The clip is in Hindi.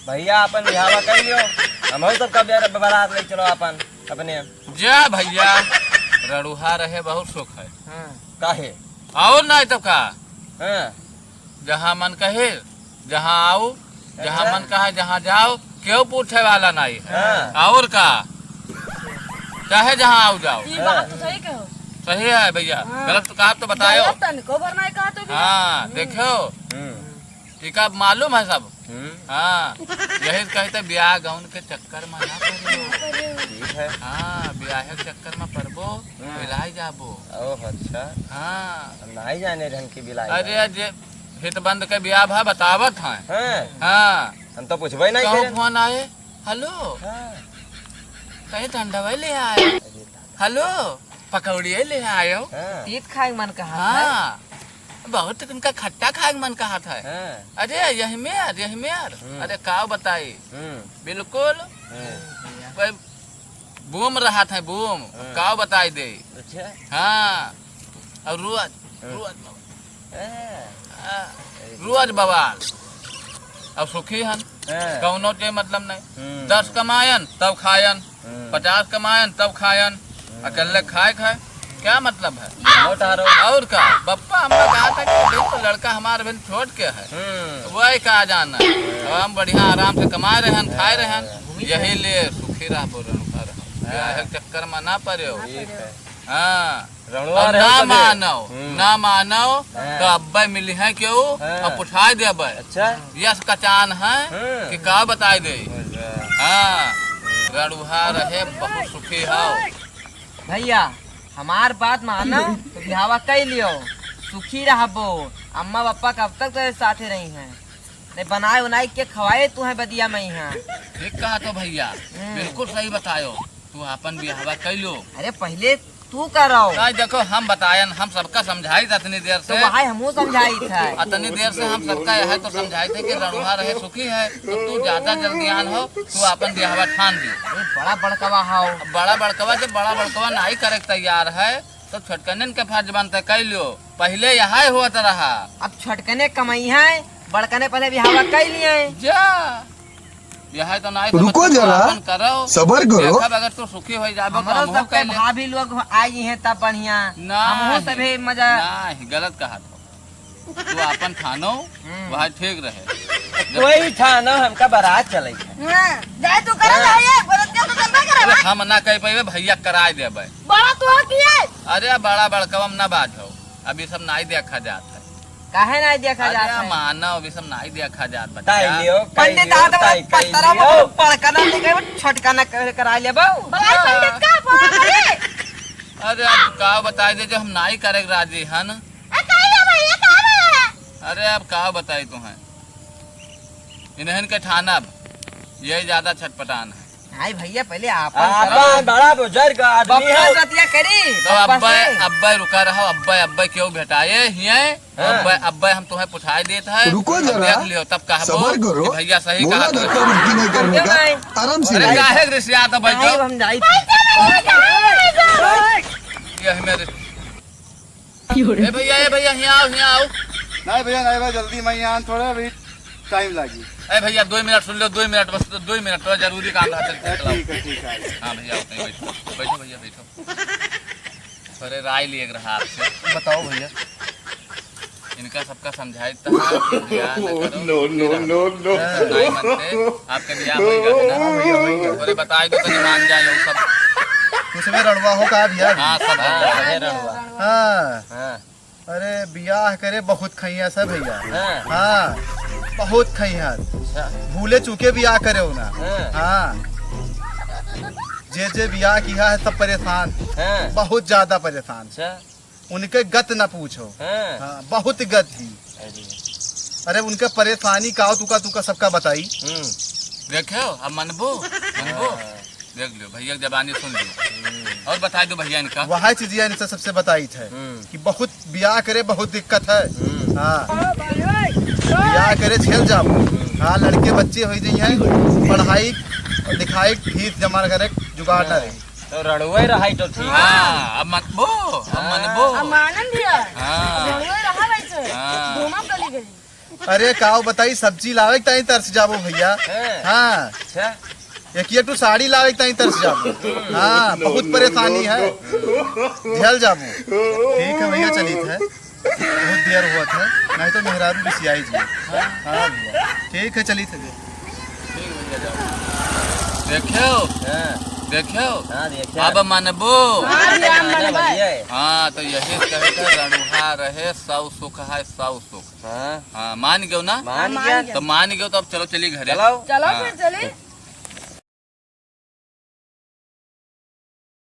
भैया अपन बिहावा कर लियो, हम सबका बारात ले चलो अपन अपने। जा भैया रड़ुहा रहे बहुत सुख है। काहे आओ ना तब का हाँ। जहाँ मन कहे जहाँ आओ, जहाँ मन कहा जहाँ जाओ, क्यों पूछे वाला नहीं है। हाँ। और का चाहे जहाँ आओ जाओ। ये बात तो सही कहो। सही है भैया। गलत कहा तो बतायो। हाँ देखो टीका मालूम है सब। हाँ यही कहते ब्याह गौन के चक्कर में ना पड़ो। ठीक है। हाँ ब्याह के चक्कर में पड़बो बिलाई जाबो। ओह अच्छा। हाँ हम नहीं जाने ढंग की बिलाई। अरे जे हित बंद के ब्याह भा बतावत है। हाँ। हाँ हम तो पूछबे नहीं कहो करे। फोन आए हेलो हाँ। कहीं ठंडा ले आए हेलो पकौड़िए ले आयो। हाँ। तीत खाए मन कहा। हाँ बहुत उनका खट्टा खाए मन कहा था। हाँ। अरे यही में अरे काव बताई बिल्कुल बूम रहा था बूम काव बताई दे। अच्छा। हाँ और रुआज हाँ। रुआज बवाल अब सुखी हन हाँ। कौनो के मतलब नहीं। 10 कमायन तब खायन 50 कमायन तब खायन अकेले खाए क्या मतलब है। और का बप्पा हमने कहा था कि तो लड़का हमारे बिन छोड़ के है वही कहा जाना। अब हम बढ़िया आराम से कमा रहे हैं खाए रहे हैं यही लिए सुखी रहा ब्याह चक्कर में ना पड़े। हाँ ना मानो तो अब्बे मिली है क्यों अब पुछाई दे। अच्छा। यस कचान है कि का बताई दे। हाँ रड़ुहा रहे बहुत सुखी हो। भैया हमार बात मानो तो बिहावा कर लियो सुखी रहबो। अम्मा पापा कब तक तेरे साथे रही हैं नहीं बनाए उनाई के खवाए तू है बदिया में यहाँ। ठीक कहा तो भैया बिल्कुल सही बतायो तू अपन बिहावा कर लो। अरे पहले तू करो। देखो हम बतायन हम सबका समझाई इतनी देर से। तो वहाँ हमू समझाई था। इतनी देर से हम सबका यह तो समझाई थे कि रड़ुहा रहे सुखी है तो तू ज्यादा जल्दियान हो तू अपन बिहावा ठान दी। बड़ा बड़कवा हो बड़ा बड़कवा जब बड़ा बड़कवा नहीं करे तैयार है तो छोटकने के फर्ज बनते कर लो। पहले यह हुआ रहा अब छोटकने कमाई है बड़कने पहले बिहावा कर लिए जा यह तो नहीं। रुको जरा सबर करो। अगर तो सुखी हो जाबो तो सबके भाभी लोग आई हैं तब बढ़िया हमहू सभी मजा नहीं गलत कहा था तू अपन ठानो वह ठीक रहे। कोई ठानो हमका बारात चले जाए तू करे रहिए बरतिया तो चलबे करे। हम ना कह पाइबे भैया कराए देबे। बड़ा तू किए। अरे बड़ा बड़कवम ना बाजो अभी सब नहीं देखा जाता है। काहे नहीं देखा जाता है। मानव अभी सब नहीं देखा जात पंडित पड़कना छोटकना करा ले। पंडित का फोन करे। अरे अब का बताई दे जो हम नहीं करे राजी हन। अरे अब का बताई तुम्हें इन्हन के ठाना यही ज्यादा छटपटान है। हाय भैया पहले आप बड़ा बुजुर्ग आदमी है। करी तो अब्बे रुका रहो अब्बे क्यों भेटाए अब्बे हम तुम्हें पुछाई देता है। रुको जरा देख लियो तब कहा सबर करो भैया सही कहा नहीं करने का आराम से अरे काहे रिश्ता तो बैठो हम जाई यही मेरे ए भैया यहाँ आओ नहीं भैया जल्दी मैं यहाँ थोड़ा अभी टाइम लगी। ए भैया 2 मिनट सुन लो 2 मिनट बस 2 मिनट तो जरूरी काम था। ठीक है। हाँ भैया बैठो भैया बैठो। अरे राय लिए रहा आपसे बताओ भैया। इनका सबका समझाइता है नो नहीं मानते आपके बियाह होगा। अरे बताई दो तो मान जाए सब उसमें रड़वा हो का भैया। हाँ सब हाँ अरे बियाह करे बहुत खैया सब भैया। हाँ बहुत खैया भूले चूके बियाह करे हो ना। हाँ जे बियाह किया है सब परेशान बहुत ज्यादा परेशान। उनके गत न पूछो। हाँ बहुत गत ही। अरे उनके परेशानी का तुका सबका बताई। देखो अब मनबो देख लो भैया जबानी सुन लो और बता दो भैया इनका। वह चीज इनसे सबसे बताई थे कि बहुत ब्याह करे बहुत दिक्कत है। हाँ ब्याह करे झेल जाओ। हाँ लड़के बच्चे हो जाइए पढ़ाई लिखाई फीस जमा करे जुगाड़ न रही तो रड़ुआ रहा तो ठीक। हाँ अब मनबो मानन दिया। हाँ रड़ुआ रहा वैसे घूमम गली गली। अरे काव बताई सब्जी लावे ताई तरस जाबो भैया। हैं? हाँ अच्छा एक ये तू साड़ी लावे ताई तरस जाबो। हाँ बहुत परेशानी है, झेल जाबो। ठीक है भैया चली थे, बहुत देर हुआ था, नहीं तो मेहरारू भी सियाई जी। हाँ भैया ठीक है चली थे। ठीक भैया जाओ। देखो हाँ देखो हाँ देखिए अब मनबो। भैया हाँ तो यही कहे थे रणुहा रहे सौ सुख है सौ सुख। हाँ हाँ मान गयो ना? मान गया तो मान गयो तो अब चलो चली घरे। चलो चलो हाँ। फिर चले।